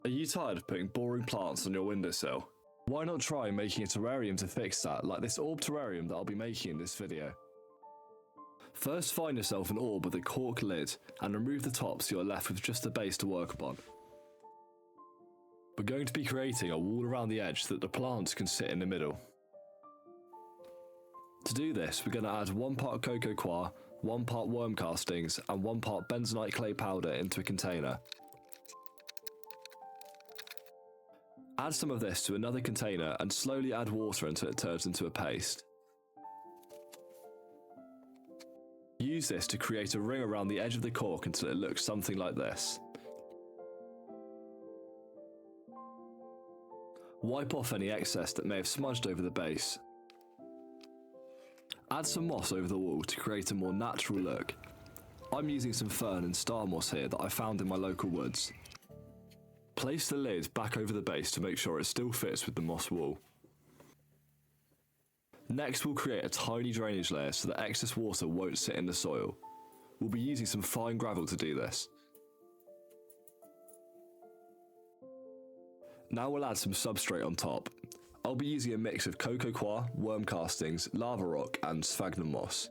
Are you tired of putting boring plants on your windowsill? Why not try making a terrarium to fix that, like this orb terrarium that I'll be making in this video. First, find yourself an orb with a cork lid and remove the top so you're left with just the base to work upon. We're going to be creating a wall around the edge so that the plants can sit in the middle. To do this, we're going to add 1 part cocoa coir, 1 part worm castings and 1 part bentonite clay powder into a container. Add some of this to another container and slowly add water until it turns into a paste. Use this to create a ring around the edge of the cork until it looks something like this. Wipe off any excess that may have smudged over the base. Add some moss over the wall to create a more natural look. I'm using some fern and star moss here that I found in my local woods. Place the lid back over the base to make sure it still fits with the moss wall. Next, we'll create a tiny drainage layer so that excess water won't sit in the soil. We'll be using some fine gravel to do this. Now we'll add some substrate on top. I'll be using a mix of cocoa coir, worm castings, lava rock and sphagnum moss.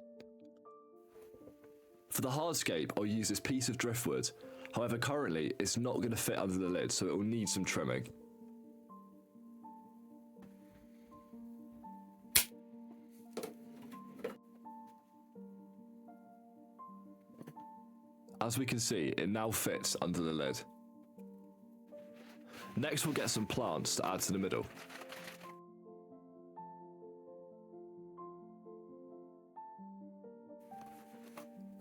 For the hardscape, I'll use this piece of driftwood. However, currently it's not going to fit under the lid, so it will need some trimming. As we can see, it now fits under the lid. Next, we'll get some plants to add to the middle.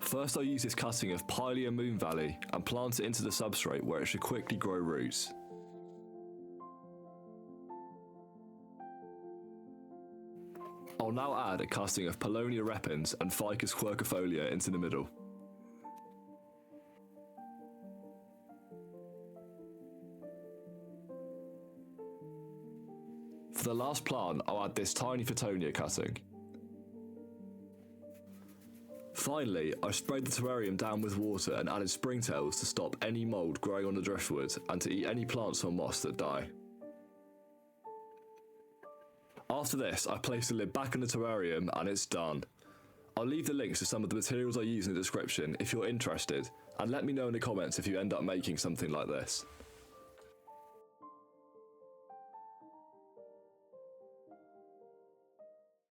First, I'll use this cutting of Pilea Moon Valley and plant it into the substrate where it should quickly grow roots. I'll now add a cutting of Paulownia repens and Ficus quercifolia into the middle. For the last plant, I'll add this tiny Fittonia cutting. Finally, I sprayed the terrarium down with water and added springtails to stop any mould growing on the driftwood and to eat any plants or moss that die. After this, I place the lid back on the terrarium and it's done. I'll leave the links to some of the materials I use in the description if you're interested, and let me know in the comments if you end up making something like this.